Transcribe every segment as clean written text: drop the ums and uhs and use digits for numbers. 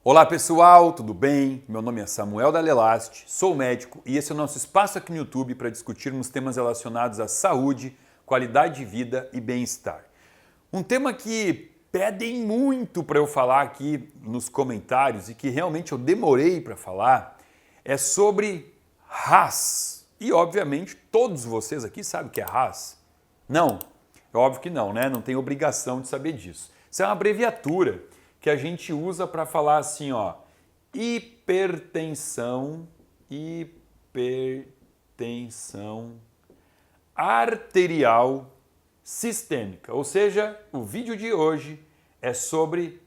Olá pessoal, tudo bem? Meu nome é Samuel Dalelaste, sou médico e esse é o nosso espaço aqui no YouTube para discutirmos temas relacionados à saúde, qualidade de vida e bem-estar. Um tema que pedem muito para eu falar aqui nos comentários e que realmente eu demorei para falar é sobre RAS. E obviamente todos vocês aqui sabem o que é RAS? Não, é óbvio que não, né? Não tem obrigação de saber disso. Isso é uma abreviatura que a gente usa para falar assim, ó, hipertensão arterial sistêmica. Ou seja, o vídeo de hoje é sobre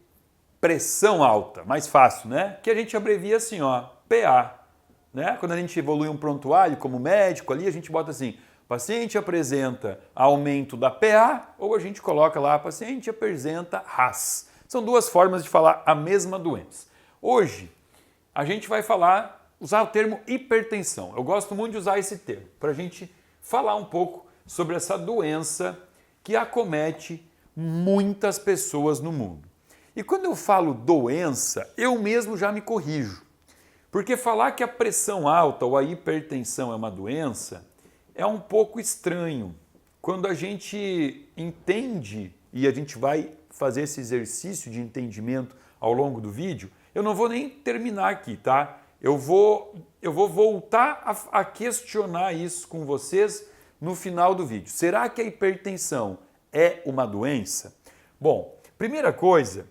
pressão alta, mais fácil, né? Que a gente abrevia assim, ó, PA, né? Quando a gente evolui um prontuário como médico ali, a gente bota assim, paciente apresenta aumento da PA, ou a gente coloca lá, paciente apresenta RAS. São duas formas de falar a mesma doença. Hoje, a gente vai usar o termo hipertensão. Eu gosto muito de usar esse termo, para a gente falar um pouco sobre essa doença que acomete muitas pessoas no mundo. E quando eu falo doença, eu mesmo já me corrijo. Porque falar que a pressão alta ou a hipertensão é uma doença é um pouco estranho. Quando a gente entende e a gente vai fazer esse exercício de entendimento ao longo do vídeo, eu não vou nem terminar aqui, tá? Eu vou voltar a questionar isso com vocês no final do vídeo. Será que a hipertensão é uma doença? Bom, primeira coisa,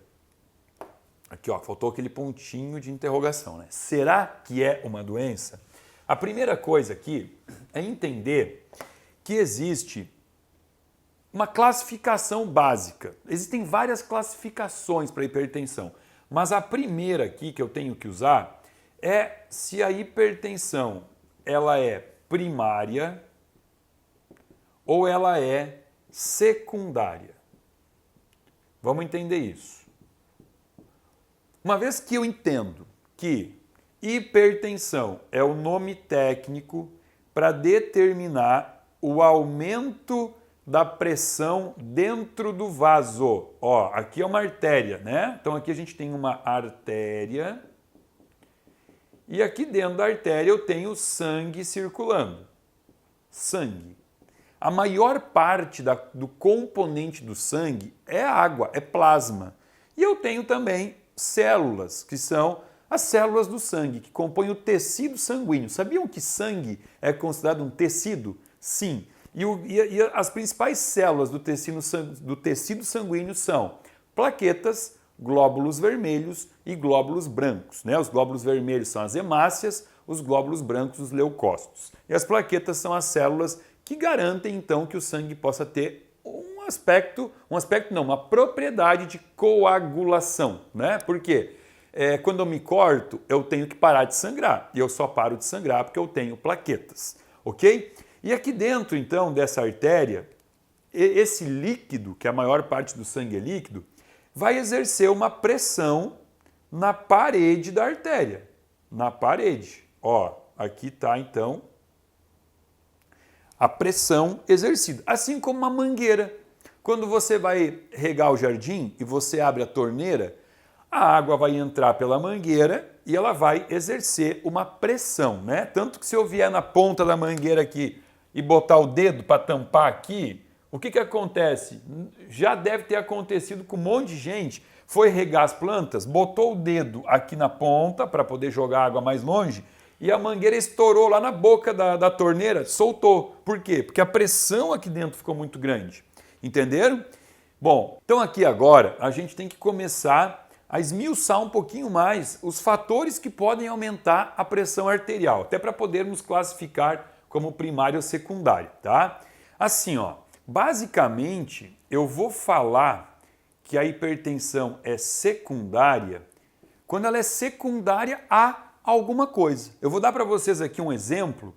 aqui ó, faltou aquele pontinho de interrogação, né? Será que é uma doença? A primeira coisa aqui é entender que existe uma classificação básica. Existem várias classificações para hipertensão, mas a primeira aqui que eu tenho que usar é se a hipertensão ela é primária ou ela é secundária. Vamos entender isso. Uma vez que eu entendo que hipertensão é o nome técnico para determinar o aumento da pressão dentro do vaso. Ó, aqui é uma artéria, né? Então aqui a gente tem uma artéria e aqui dentro da artéria eu tenho sangue circulando. Sangue. A maior parte do componente do sangue é água, é plasma. E eu tenho também células, que são as células do sangue, que compõem o tecido sanguíneo. Sabiam que sangue é considerado um tecido? Sim. E as principais células do tecido sanguíneo são plaquetas, glóbulos vermelhos e glóbulos brancos, né? Os glóbulos vermelhos são as hemácias, os glóbulos brancos os leucócitos. E as plaquetas são as células que garantem então que o sangue possa ter uma propriedade de coagulação, né? Por quê? Quando eu me corto, eu tenho que parar de sangrar. E eu só paro de sangrar porque eu tenho plaquetas, ok? E aqui dentro, então, dessa artéria, esse líquido, que a maior parte do sangue é líquido, vai exercer uma pressão na parede da artéria. Na parede. Ó, aqui está, então, a pressão exercida. Assim como uma mangueira. Quando você vai regar o jardim e você abre a torneira, a água vai entrar pela mangueira e ela vai exercer uma pressão, né? Tanto que se eu vier na ponta da mangueira aqui e botar o dedo para tampar aqui, o que acontece? Já deve ter acontecido com um monte de gente. Foi regar as plantas, botou o dedo aqui na ponta para poder jogar água mais longe e a mangueira estourou lá na boca da torneira, soltou. Por quê? Porque a pressão aqui dentro ficou muito grande. Entenderam? Bom, então aqui agora a gente tem que começar a esmiuçar um pouquinho mais os fatores que podem aumentar a pressão arterial, até para podermos classificar como primária ou secundária, tá? Assim, ó, basicamente eu vou falar que a hipertensão é secundária quando ela é secundária a alguma coisa. Eu vou dar para vocês aqui um exemplo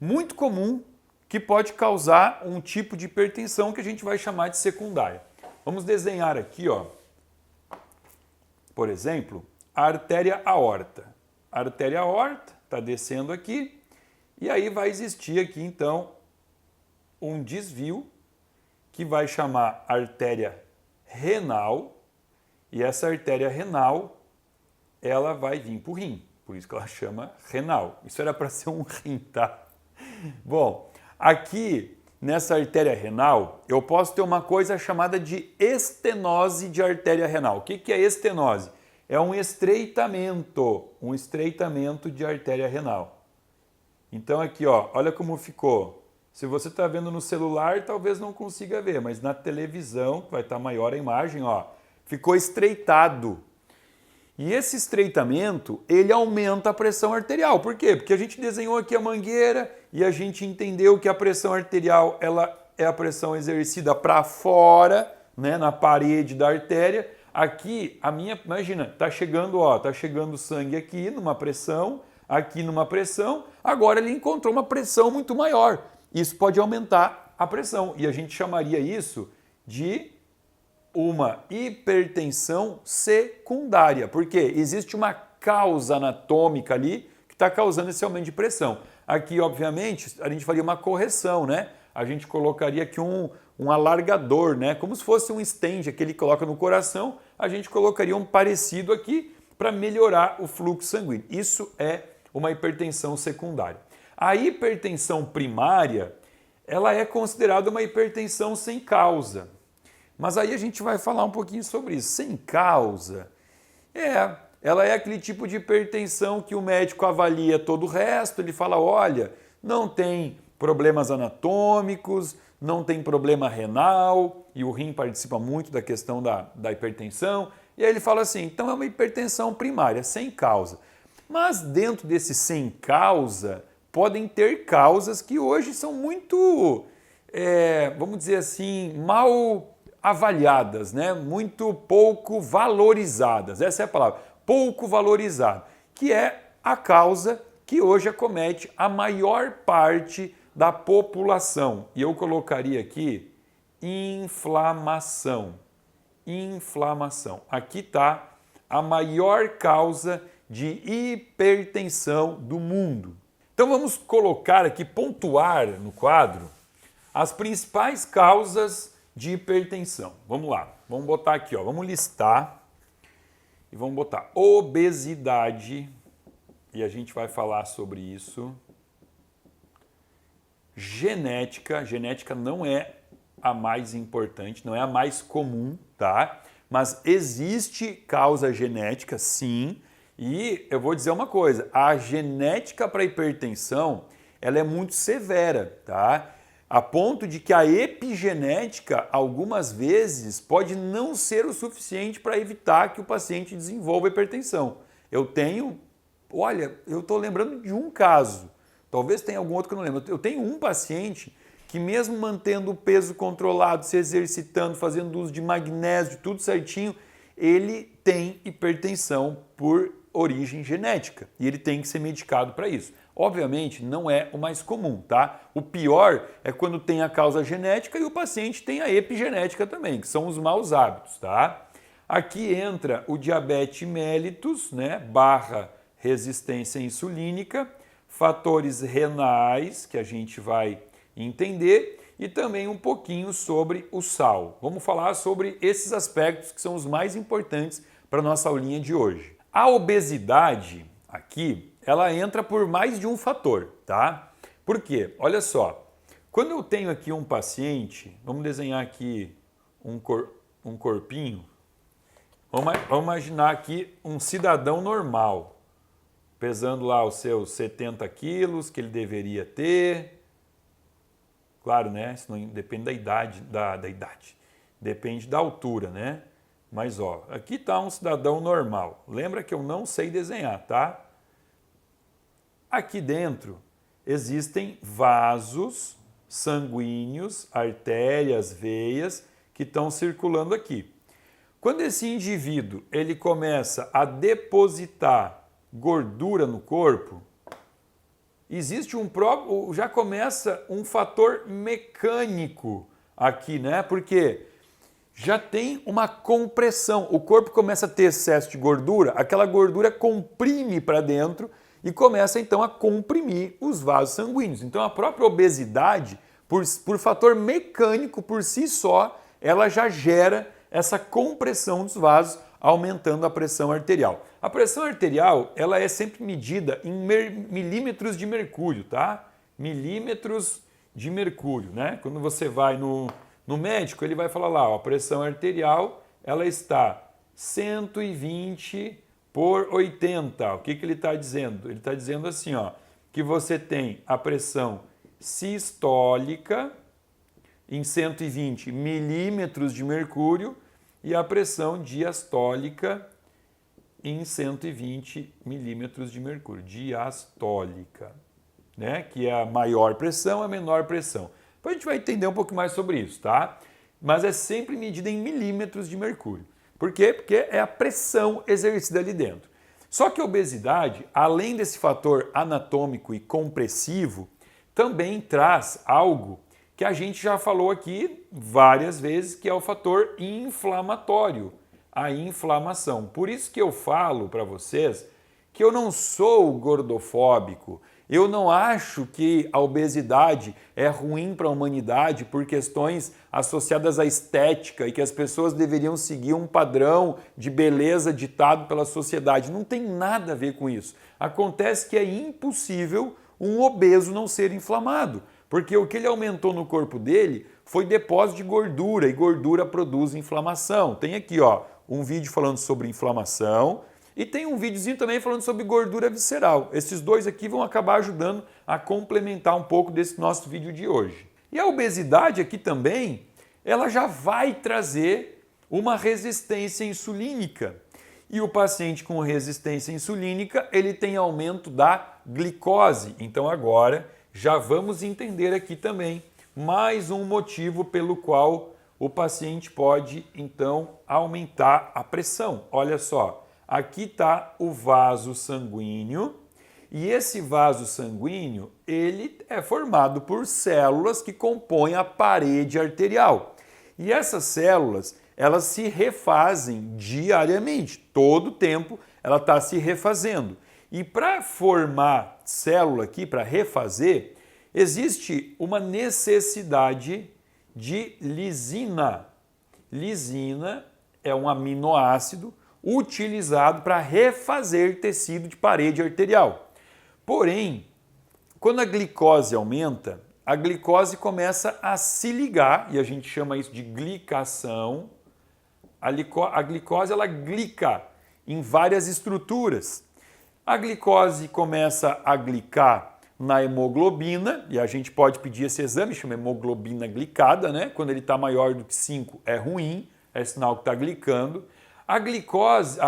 muito comum que pode causar um tipo de hipertensão que a gente vai chamar de secundária. Vamos desenhar aqui, ó, por exemplo, a artéria aorta. A artéria aorta está descendo aqui e aí vai existir aqui, então, um desvio que vai chamar artéria renal e essa artéria renal ela vai vir para o rim. Por isso que ela chama renal. Isso era para ser um rim, tá? Bom, aqui nessa artéria renal, eu posso ter uma coisa chamada de estenose de artéria renal. O que é estenose? É um estreitamento de artéria renal. Então aqui, ó, olha como ficou. Se você está vendo no celular, talvez não consiga ver, mas na televisão, vai estar maior a imagem, ó, ficou estreitado. E esse estreitamento, ele aumenta a pressão arterial. Por quê? Porque a gente desenhou aqui a mangueira e a gente entendeu que a pressão arterial ela é a pressão exercida para fora, né, na parede da artéria. Aqui, imagina, tá chegando sangue aqui numa pressão, aqui numa pressão. Agora ele encontrou uma pressão muito maior. Isso pode aumentar a pressão e a gente chamaria isso de uma hipertensão secundária, porque existe uma causa anatômica ali que está causando esse aumento de pressão. Aqui, obviamente, a gente faria uma correção, né? A gente colocaria aqui um alargador, né? Como se fosse um stent que ele coloca no coração, a gente colocaria um parecido aqui para melhorar o fluxo sanguíneo. Isso é uma hipertensão secundária. A hipertensão primária, ela é considerada uma hipertensão sem causa. Mas aí a gente vai falar um pouquinho sobre isso. Sem causa, ela é aquele tipo de hipertensão que o médico avalia todo o resto, ele fala, olha, não tem problemas anatômicos, não tem problema renal, e o rim participa muito da questão da hipertensão, e aí ele fala assim, então é uma hipertensão primária, sem causa. Mas dentro desse sem causa, podem ter causas que hoje são muito, vamos dizer assim, mal avaliadas, né? Muito pouco valorizadas, essa é a palavra, pouco valorizada, que é a causa que hoje acomete a maior parte da população. E eu colocaria aqui inflamação. Inflamação. Aqui está a maior causa de hipertensão do mundo. Então vamos colocar aqui, pontuar no quadro, as principais causas de hipertensão. Vamos lá, vamos botar aqui, ó, vamos listar e vamos botar obesidade, e a gente vai falar sobre isso. Genética não é a mais importante, não é a mais comum, tá? Mas existe causa genética, sim, e eu vou dizer uma coisa, a genética para hipertensão, ela é muito severa, tá? A ponto de que a epigenética, algumas vezes, pode não ser o suficiente para evitar que o paciente desenvolva hipertensão. Eu estou lembrando de um caso, talvez tenha algum outro que eu não lembro. Eu tenho um paciente que mesmo mantendo o peso controlado, se exercitando, fazendo uso de magnésio, tudo certinho, ele tem hipertensão por origem genética e ele tem que ser medicado para isso. Obviamente, não é o mais comum, tá? O pior é quando tem a causa genética e o paciente tem a epigenética também, que são os maus hábitos, tá? Aqui entra o diabetes mellitus, né? / resistência insulínica, fatores renais, que a gente vai entender, e também um pouquinho sobre o sal. Vamos falar sobre esses aspectos que são os mais importantes para a nossa aulinha de hoje. A obesidade aqui, ela entra por mais de um fator, tá? Por quê? Olha só, quando eu tenho aqui um paciente, vamos desenhar aqui um corpinho, vamos imaginar aqui um cidadão normal, pesando lá os seus 70 quilos que ele deveria ter. Claro, né? Isso não depende da idade, depende da altura, né? Mas ó, aqui está um cidadão normal. Lembra que eu não sei desenhar, tá? Aqui dentro existem vasos sanguíneos, artérias, veias que estão circulando aqui. Quando esse indivíduo ele começa a depositar gordura no corpo, existe já começa um fator mecânico aqui, né? Porque já tem uma compressão. O corpo começa a ter excesso de gordura, aquela gordura comprime para dentro e começa então a comprimir os vasos sanguíneos. Então a própria obesidade, por fator mecânico por si só, ela já gera essa compressão dos vasos, aumentando a pressão arterial. A pressão arterial, ela é sempre medida em milímetros de mercúrio, tá? Milímetros de mercúrio, né? Quando você vai no médico, ele vai falar lá, ó, a pressão arterial, ela está 120 por 80. O que ele está dizendo? Ele está dizendo assim, ó, que você tem a pressão sistólica em 120 milímetros de mercúrio e a pressão diastólica em 120 milímetros de mercúrio. Diastólica, né? Que é a maior pressão, a menor pressão. Depois a gente vai entender um pouco mais sobre isso, tá? Mas é sempre medida em milímetros de mercúrio. Por quê? Porque é a pressão exercida ali dentro. Só que a obesidade, além desse fator anatômico e compressivo, também traz algo que a gente já falou aqui várias vezes, que é o fator inflamatório, a inflamação. Por isso que eu falo para vocês que eu não sou gordofóbico, eu não acho que a obesidade é ruim para a humanidade por questões associadas à estética e que as pessoas deveriam seguir um padrão de beleza ditado pela sociedade. Não tem nada a ver com isso. Acontece que é impossível um obeso não ser inflamado, porque o que ele aumentou no corpo dele foi depósito de gordura, e gordura produz inflamação. Tem aqui, ó, um vídeo falando sobre inflamação e tem um videozinho também falando sobre gordura visceral. Esses dois aqui vão acabar ajudando a complementar um pouco desse nosso vídeo de hoje. E a obesidade aqui também, ela já vai trazer uma resistência insulínica. E o paciente com resistência insulínica, ele tem aumento da glicose. Então agora já vamos entender aqui também mais um motivo pelo qual o paciente pode então aumentar a pressão. Olha só, aqui está o vaso sanguíneo e esse vaso sanguíneo ele é formado por células que compõem a parede arterial. E essas células, elas se refazem diariamente, todo tempo ela está se refazendo. E para formar célula aqui, para refazer, existe uma necessidade de lisina. Lisina é um aminoácido utilizado para refazer tecido de parede arterial. Porém, quando a glicose aumenta, a glicose começa a se ligar, e a gente chama isso de glicação. A glicose ela glica em várias estruturas. A glicose começa a glicar na hemoglobina, e a gente pode pedir esse exame, chama hemoglobina glicada, né? Quando ele está maior do que 5 é ruim, é sinal que está glicando. A glicose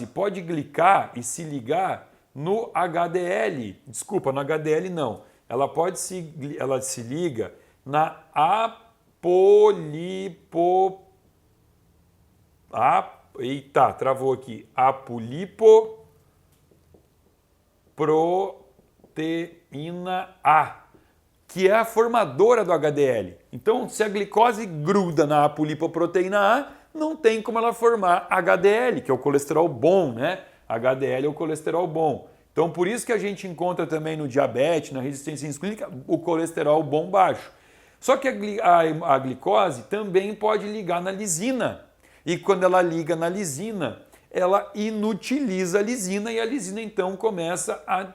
pode glicar e se ligar no HDL, desculpa, no HDL não, ela se liga na travou aqui, apolipoproteína A, que é a formadora do HDL. Então, se a glicose gruda na apolipoproteína A, não tem como ela formar HDL, que é o colesterol bom, né? HDL é o colesterol bom. Então, por isso que a gente encontra também no diabetes, na resistência insulínica, o colesterol bom baixo. Só que a glicose também pode ligar na lisina. E quando ela liga na lisina, ela inutiliza a lisina e a lisina então começa a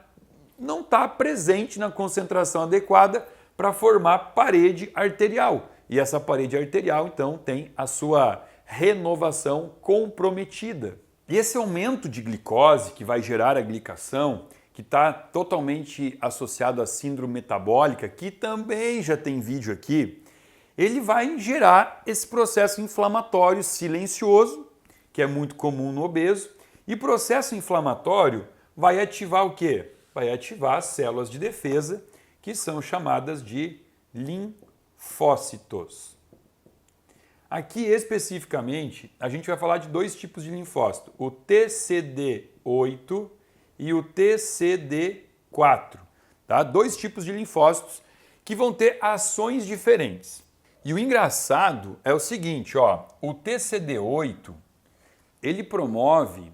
não estar presente na concentração adequada para formar parede arterial. E essa parede arterial então tem a sua renovação comprometida. E esse aumento de glicose que vai gerar a glicação, que está totalmente associado à síndrome metabólica, que também já tem vídeo aqui, ele vai gerar esse processo inflamatório silencioso, que é muito comum no obeso, e processo inflamatório vai ativar o quê? Vai ativar as células de defesa, que são chamadas de linfócitos. Aqui especificamente, a gente vai falar de dois tipos de linfócito, o TCD8 e o TCD4, tá? Dois tipos de linfócitos que vão ter ações diferentes. E o engraçado é o seguinte, ó, o TCD8, ele promove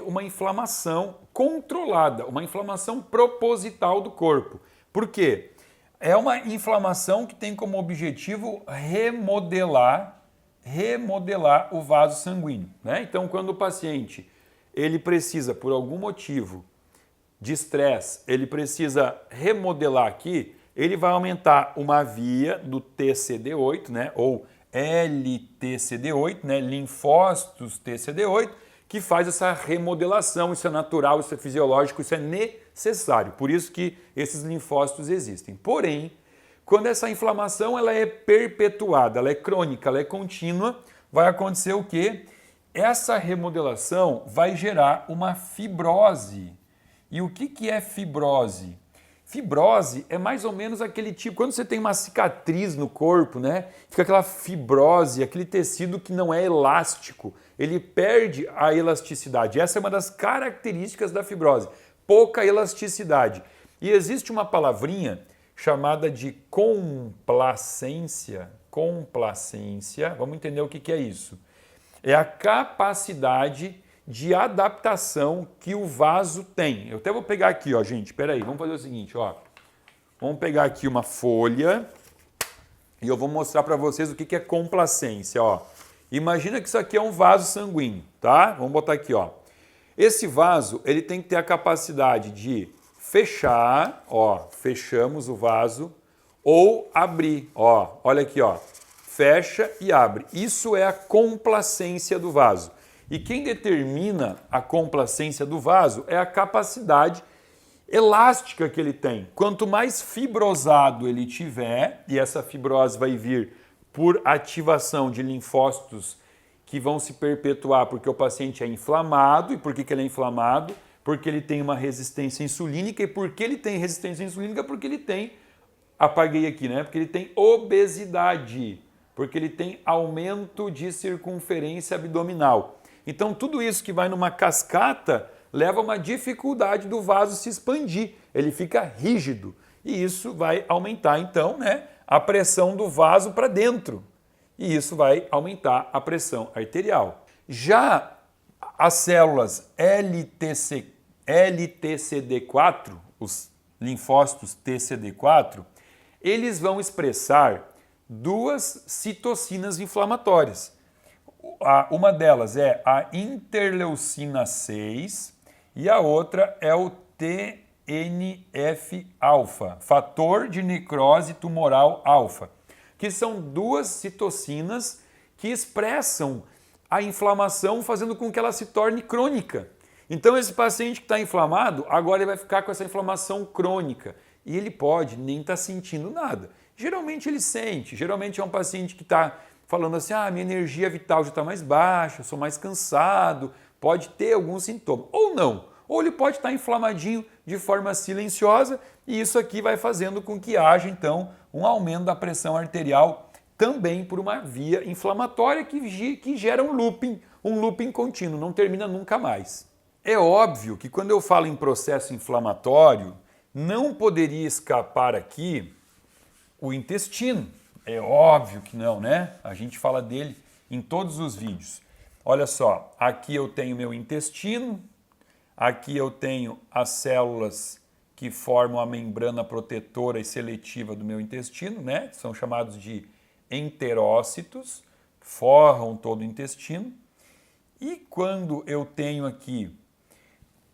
uma inflamação controlada, uma inflamação proposital do corpo. Por quê? É uma inflamação que tem como objetivo remodelar remodelar o vaso sanguíneo, né? Então, quando o paciente ele precisa, por algum motivo de estresse, ele precisa remodelar aqui, ele vai aumentar uma via do TCD8, né? Ou LTCD8, né? Linfócitos TCD8, que faz essa remodelação. Isso é natural, isso é fisiológico, isso é necessário. Por isso que esses linfócitos existem. Porém, quando essa inflamação ela é perpetuada, ela é crônica, ela é contínua, vai acontecer o quê? Essa remodelação vai gerar uma fibrose. E o que é fibrose? Fibrose é mais ou menos aquele tipo, quando você tem uma cicatriz no corpo, né? Fica aquela fibrose, aquele tecido que não é elástico, ele perde a elasticidade. Essa é uma das características da fibrose, pouca elasticidade. E existe uma palavrinha chamada de complacência. Complacência, vamos entender o que é isso. É a capacidade de adaptação que o vaso tem. Eu até vou pegar aqui, ó, gente, peraí, vamos fazer o seguinte, ó. Vamos pegar aqui uma folha e eu vou mostrar para vocês o que é complacência, ó. Imagina que isso aqui é um vaso sanguíneo, tá? Vamos botar aqui, ó. Esse vaso, ele tem que ter a capacidade de fechar, ó, fechamos o vaso, ou abrir, ó, olha aqui, ó. Fecha e abre. Isso é a complacência do vaso. E quem determina a complacência do vaso é a capacidade elástica que ele tem. Quanto mais fibrosado ele tiver, e essa fibrose vai vir por ativação de linfócitos que vão se perpetuar porque o paciente é inflamado. E por que ele é inflamado? Porque ele tem uma resistência insulínica. E por que ele tem resistência insulínica? Porque ele tem, apaguei aqui, né? Porque ele tem obesidade, porque ele tem aumento de circunferência abdominal. Então, tudo isso que vai numa cascata leva a uma dificuldade do vaso se expandir. Ele fica rígido. E isso vai aumentar, então, né, a pressão do vaso para dentro. E isso vai aumentar a pressão arterial. Já as células LTCD4, os linfócitos TCD4, eles vão expressar duas citocinas inflamatórias. Uma delas é a interleucina 6 e a outra é o TNF-alfa, fator de necrose tumoral alfa, que são duas citocinas que expressam a inflamação, fazendo com que ela se torne crônica. Então esse paciente que está inflamado, agora ele vai ficar com essa inflamação crônica e ele pode nem estar sentindo nada. Geralmente ele sente, geralmente é um paciente que está falando assim, minha energia vital já está mais baixa, sou mais cansado, pode ter algum sintoma. Ou não, ou ele pode estar inflamadinho de forma silenciosa e isso aqui vai fazendo com que haja então um aumento da pressão arterial também por uma via inflamatória que gera um looping contínuo, não termina nunca mais. É óbvio que quando eu falo em processo inflamatório, não poderia escapar aqui o intestino. É óbvio que não, né? A gente fala dele em todos os vídeos. Olha só, aqui eu tenho meu intestino, aqui eu tenho as células que formam a membrana protetora e seletiva do meu intestino, né? São chamados de enterócitos, forram todo o intestino. E quando eu tenho aqui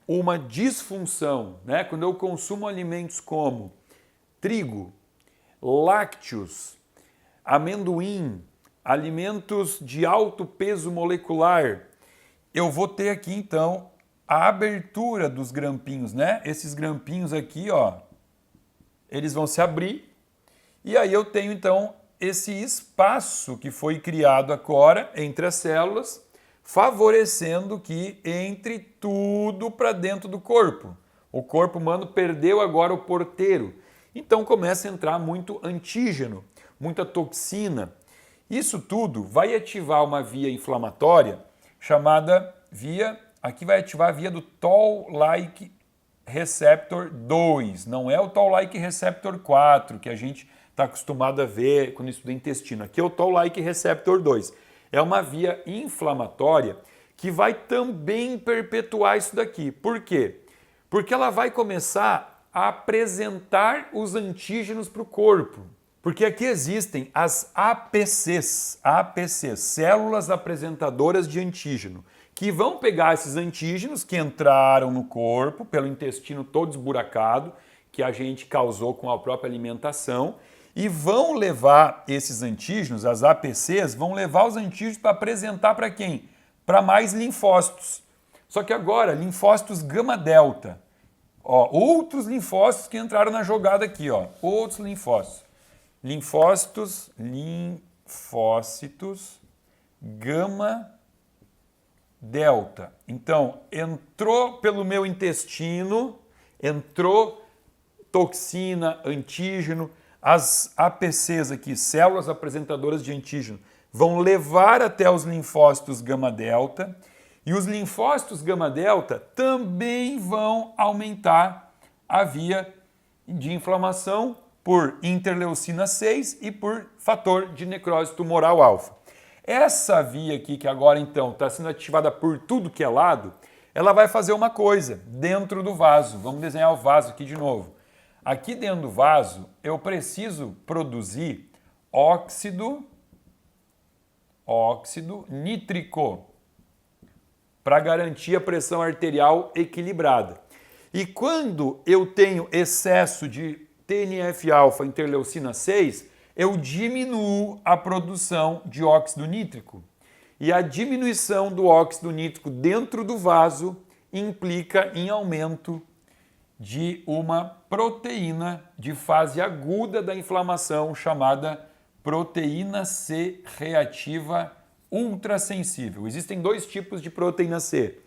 uma disfunção, né? Quando eu consumo alimentos como trigo, lácteos, amendoim, alimentos de alto peso molecular, eu vou ter aqui então a abertura dos grampinhos, né? Esses grampinhos aqui, ó, eles vão se abrir e aí eu tenho então esse espaço que foi criado agora entre as células, favorecendo que entre tudo para dentro do corpo. O corpo humano perdeu agora o porteiro. Então começa a entrar muito antígeno, muita toxina. Isso tudo vai ativar uma via inflamatória chamada via, aqui vai ativar a via do Toll-like receptor 2, não é o Toll-like receptor 4, que a gente está acostumado a ver quando estuda intestino. Aqui é o Toll-like receptor 2. É uma via inflamatória que vai também perpetuar isso daqui. Por quê? Porque ela vai começar a apresentar os antígenos para o corpo. Porque aqui existem as APCs, células apresentadoras de antígeno, que vão pegar esses antígenos que entraram no corpo pelo intestino todo esburacado, que a gente causou com a própria alimentação, e vão levar esses antígenos, as APCs, vão levar os antígenos para apresentar para quem? Para mais linfócitos. Só que agora, linfócitos gama-delta. Outros linfócitos que entraram na jogada aqui, outros linfócitos. Linfócitos gama-delta. Então, entrou pelo meu intestino, entrou toxina, antígeno, as APCs aqui, células apresentadoras de antígeno, vão levar até os linfócitos gama-delta e os linfócitos gama-delta também vão aumentar a via de inflamação por interleucina 6 e por fator de necrose tumoral alfa. Essa via aqui, que agora então está sendo ativada por tudo que é lado, ela vai fazer uma coisa dentro do vaso. Vamos desenhar o vaso aqui de novo. Aqui dentro do vaso, eu preciso produzir óxido nítrico para garantir a pressão arterial equilibrada. E quando eu tenho excesso de TNF-alfa, interleucina 6, eu diminuo a produção de óxido nítrico. E a diminuição do óxido nítrico dentro do vaso implica em aumento de uma proteína de fase aguda da inflamação chamada proteína C reativa ultrassensível. Existem dois tipos de proteína C.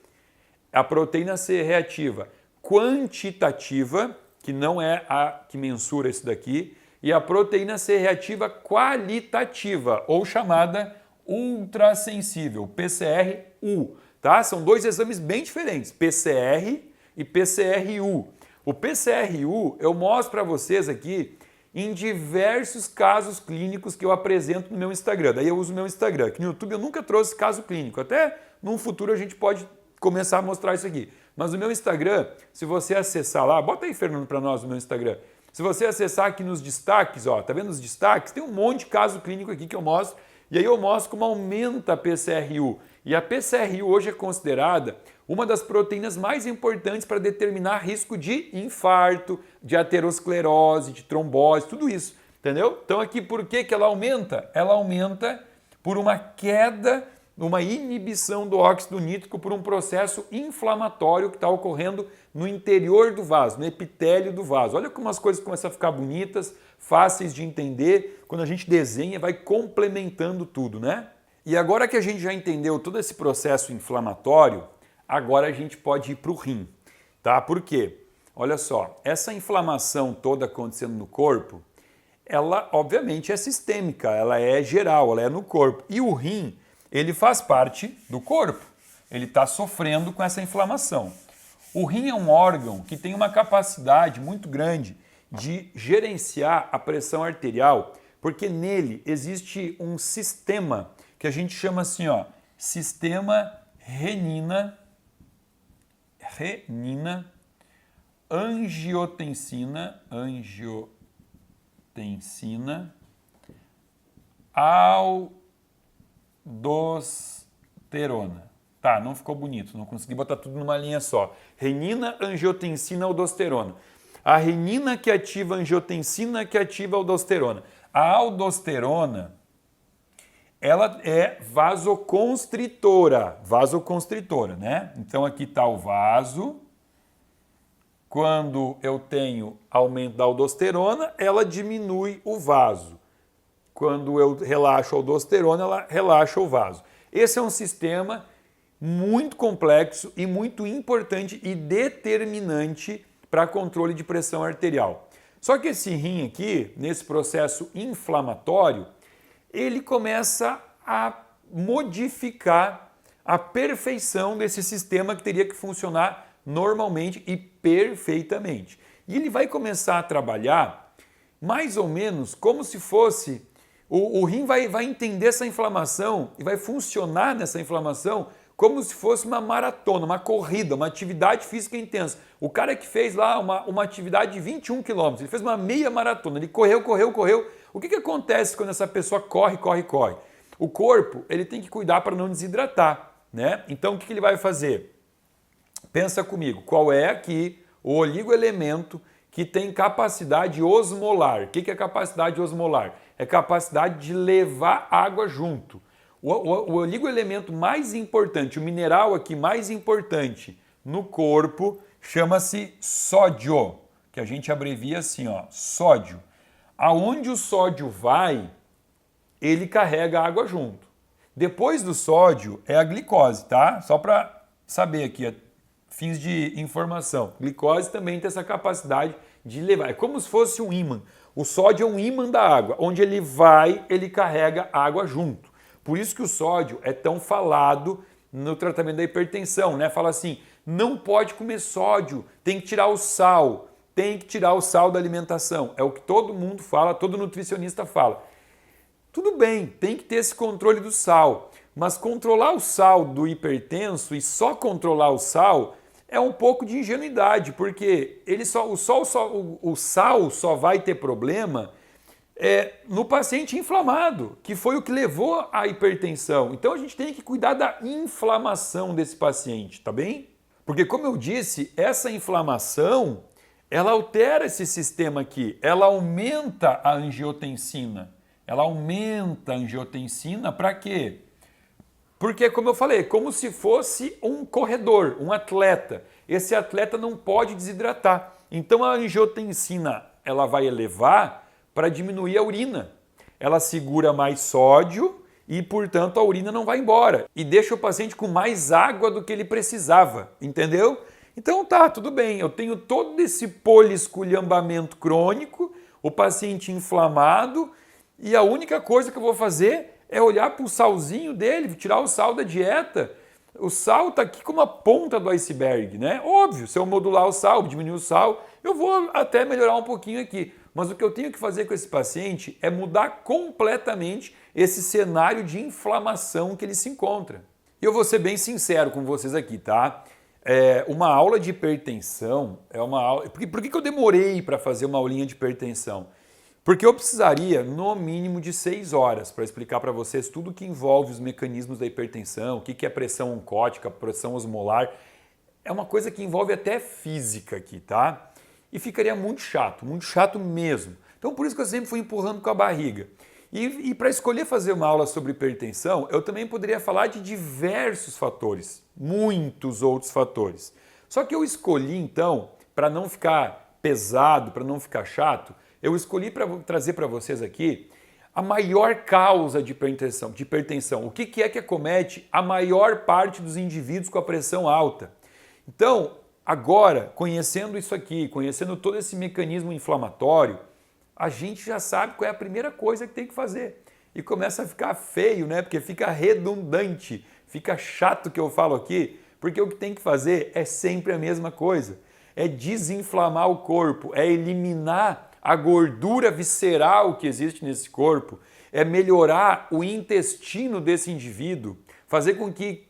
A proteína C reativa quantitativa, que não é a que mensura isso daqui, e a proteína C reativa qualitativa, ou chamada ultrassensível, PCR-U. Tá? São dois exames bem diferentes, PCR e PCR-U. O PCR-U eu mostro para vocês aqui em diversos casos clínicos que eu apresento no meu Instagram. Daí eu uso o meu Instagram. Aqui no YouTube eu nunca trouxe caso clínico. Até num futuro a gente pode começar a mostrar isso aqui. Mas o meu Instagram, se você acessar lá, bota aí, Fernando, para nós no meu Instagram. Se você acessar aqui nos destaques, tá vendo os destaques? Tem um monte de caso clínico aqui que eu mostro. E aí eu mostro como aumenta a PCR-U. E a PCR-U hoje é considerada uma das proteínas mais importantes para determinar risco de infarto, de aterosclerose, de trombose, tudo isso, entendeu? Então aqui por que ela aumenta? Ela aumenta por uma queda, uma inibição do óxido nítrico por um processo inflamatório que está ocorrendo no interior do vaso, no epitélio do vaso. Olha como as coisas começam a ficar bonitas, fáceis de entender, quando a gente desenha vai complementando tudo, né? E agora que a gente já entendeu todo esse processo inflamatório, agora a gente pode ir para o rim, tá? Por quê? Olha só, essa inflamação toda acontecendo no corpo, ela obviamente é sistêmica, ela é geral, ela é no corpo. E o rim, ele faz parte do corpo, ele está sofrendo com essa inflamação. O rim é um órgão que tem uma capacidade muito grande de gerenciar a pressão arterial, porque nele existe um sistema que a gente chama assim, sistema renina, angiotensina, aldosterona. Tá, não ficou bonito, não consegui botar tudo numa linha só. Renina, angiotensina, aldosterona. A renina que ativa a angiotensina que ativa a aldosterona. A aldosterona, ela é vasoconstritora, né? Então aqui está o vaso. Quando eu tenho aumento da aldosterona, ela diminui o vaso. Quando eu relaxo a aldosterona, ela relaxa o vaso. Esse é um sistema muito complexo e muito importante e determinante para controle de pressão arterial. Só que esse rim aqui, nesse processo inflamatório, ele começa a modificar a perfeição desse sistema que teria que funcionar normalmente e perfeitamente. E ele vai começar a trabalhar mais ou menos como se fosse... O rim vai entender essa inflamação e vai funcionar nessa inflamação como se fosse uma maratona, uma corrida, uma atividade física intensa. O cara que fez lá uma atividade de 21 quilômetros, ele fez uma meia maratona, ele correu, O que acontece quando essa pessoa corre? O corpo ele tem que cuidar para não desidratar, né? Então o que ele vai fazer? Pensa comigo, qual é aqui o oligoelemento que tem capacidade osmolar? O que é capacidade osmolar? É capacidade de levar água junto. O oligoelemento mais importante, o mineral aqui mais importante no corpo, chama-se sódio, que a gente abrevia assim, ó, sódio. Aonde o sódio vai, ele carrega água junto. Depois do sódio é a glicose, tá? Só para saber aqui, fins de informação. Glicose também tem essa capacidade de levar. É como se fosse um ímã. O sódio é um ímã da água. Onde ele vai, ele carrega água junto. Por isso que o sódio é tão falado no tratamento da hipertensão, né? Fala assim, não pode comer sódio, tem que tirar o sal, tem que tirar o sal da alimentação. É o que todo mundo fala, todo nutricionista fala. Tudo bem, tem que ter esse controle do sal, mas controlar o sal do hipertenso e só controlar o sal é um pouco de ingenuidade, porque o sal só vai ter problema no paciente inflamado, que foi o que levou à hipertensão. Então a gente tem que cuidar da inflamação desse paciente, tá bem? Porque como eu disse, essa inflamação, ela altera esse sistema aqui, ela aumenta a angiotensina. Ela aumenta a angiotensina para quê? Porque, como eu falei, é como se fosse um corredor, um atleta. Esse atleta não pode desidratar. Então a angiotensina ela vai elevar para diminuir a urina. Ela segura mais sódio e, portanto, a urina não vai embora. E deixa o paciente com mais água do que ele precisava, entendeu? Então tá, tudo bem, eu tenho todo esse polisculhambamento crônico, o paciente inflamado, e a única coisa que eu vou fazer é olhar para o salzinho dele, tirar o sal da dieta. O sal está aqui como a ponta do iceberg, né? Óbvio, se eu modular o sal, diminuir o sal, eu vou até melhorar um pouquinho aqui. Mas o que eu tenho que fazer com esse paciente é mudar completamente esse cenário de inflamação que ele se encontra. E eu vou ser bem sincero com vocês aqui, tá? Uma aula de hipertensão é uma aula... Por que eu demorei para fazer uma aulinha de hipertensão? Porque eu precisaria, no mínimo, de 6 horas para explicar para vocês tudo que envolve os mecanismos da hipertensão, o que é pressão oncótica, pressão osmolar. É uma coisa que envolve até física aqui, tá? E ficaria muito chato mesmo. Então, por isso que eu sempre fui empurrando com a barriga. E para escolher fazer uma aula sobre hipertensão, eu também poderia falar de diversos fatores, muitos outros fatores. Só que eu escolhi, então, para não ficar pesado, para não ficar chato, eu escolhi para trazer para vocês aqui a maior causa de hipertensão. O que é que acomete a maior parte dos indivíduos com a pressão alta? Então, agora, conhecendo isso aqui, conhecendo todo esse mecanismo inflamatório, a gente já sabe qual é a primeira coisa que tem que fazer. E começa a ficar feio, né? Porque fica redundante, fica chato o que eu falo aqui, porque o que tem que fazer é sempre a mesma coisa. É desinflamar o corpo, é eliminar a gordura visceral que existe nesse corpo, é melhorar o intestino desse indivíduo, fazer com que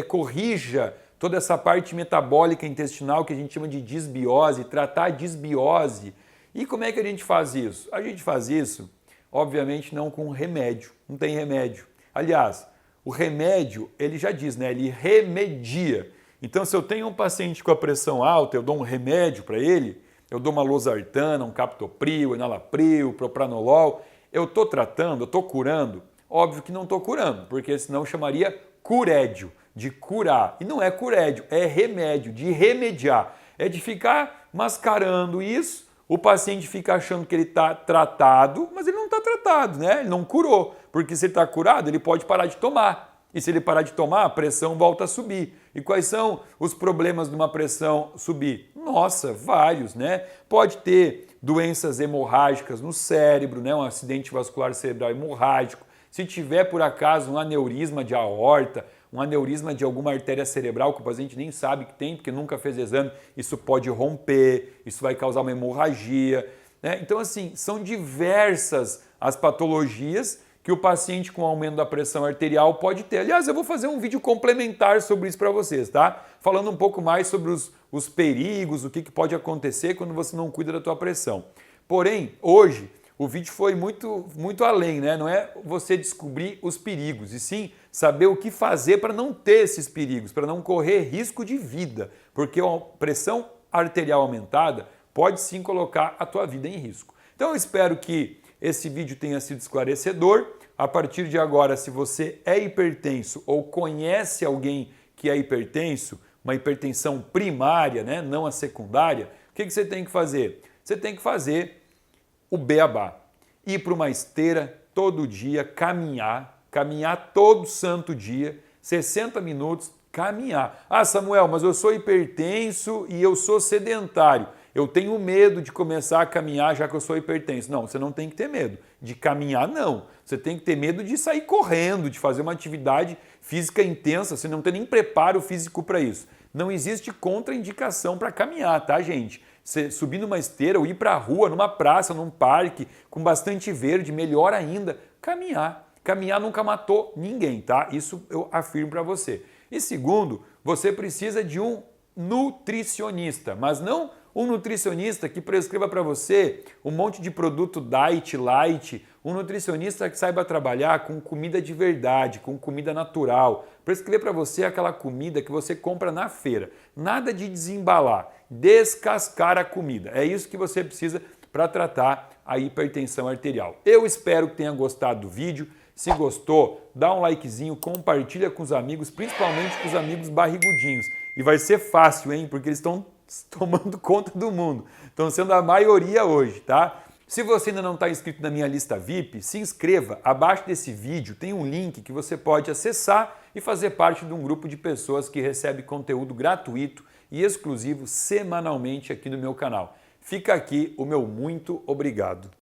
corrija toda essa parte metabólica intestinal que a gente chama de disbiose, tratar a disbiose. E como é que a gente faz isso? A gente faz isso, obviamente, não com remédio, não tem remédio. Aliás, o remédio, ele já diz, né? Ele remedia. Então, se eu tenho um paciente com a pressão alta, eu dou um remédio para ele, eu dou uma losartana, um captopril, enalapril, propranolol, eu estou tratando, eu estou curando? Óbvio que não estou curando, porque senão chamaria curédio, de curar. E não é curédio, é remédio, de remediar. É de ficar mascarando isso, o paciente fica achando que ele está tratado, mas ele não está tratado, né? Ele não curou, porque se ele está curado, ele pode parar de tomar. E se ele parar de tomar, a pressão volta a subir. E quais são os problemas de uma pressão subir? Nossa, vários, né? Pode ter doenças hemorrágicas no cérebro, né? Um acidente vascular cerebral hemorrágico. Se tiver, por acaso, um aneurisma de aorta, um aneurisma de alguma artéria cerebral que o paciente nem sabe que tem, porque nunca fez exame, isso pode romper, isso vai causar uma hemorragia, né? Então, assim, são diversas as patologias que o paciente com aumento da pressão arterial pode ter. Aliás, eu vou fazer um vídeo complementar sobre isso para vocês, tá? Falando um pouco mais sobre os perigos, o que pode acontecer quando você não cuida da tua pressão. Porém, hoje, o vídeo foi muito além, né? Não é você descobrir os perigos, e sim saber o que fazer para não ter esses perigos, para não correr risco de vida, porque a pressão arterial aumentada pode sim colocar a tua vida em risco. Então eu espero que esse vídeo tenha sido esclarecedor. A partir de agora, se você é hipertenso ou conhece alguém que é hipertenso, uma hipertensão primária, né, não a secundária, o que você tem que fazer? Você tem que fazer o beabá. Ir para uma esteira todo dia, caminhar todo santo dia, 60 minutos, caminhar. Ah, Samuel, mas eu sou hipertenso e eu sou sedentário. Eu tenho medo de começar a caminhar já que eu sou hipertenso. Não, você não tem que ter medo de caminhar, não. Você tem que ter medo de sair correndo, de fazer uma atividade física intensa. Você não tem nem preparo físico para isso. Não existe contraindicação para caminhar, tá, gente? Você subir numa esteira ou ir para a rua, numa praça, num parque, com bastante verde, melhor ainda, caminhar. Caminhar nunca matou ninguém, tá? Isso eu afirmo para você. E segundo, você precisa de um nutricionista, mas não um nutricionista que prescreva para você um monte de produto diet, light, um nutricionista que saiba trabalhar com comida de verdade, com comida natural, prescrever para você aquela comida que você compra na feira. Nada de desembalar, descascar a comida. É isso que você precisa para tratar a hipertensão arterial. Eu espero que tenha gostado do vídeo. Se gostou, dá um likezinho, compartilha com os amigos, principalmente com os amigos barrigudinhos. E vai ser fácil, hein? Porque eles estão tomando conta do mundo. Estão sendo a maioria hoje, tá? Se você ainda não está inscrito na minha lista VIP, se inscreva. Abaixo desse vídeo tem um link que você pode acessar e fazer parte de um grupo de pessoas que recebe conteúdo gratuito e exclusivo semanalmente aqui no meu canal. Fica aqui o meu muito obrigado.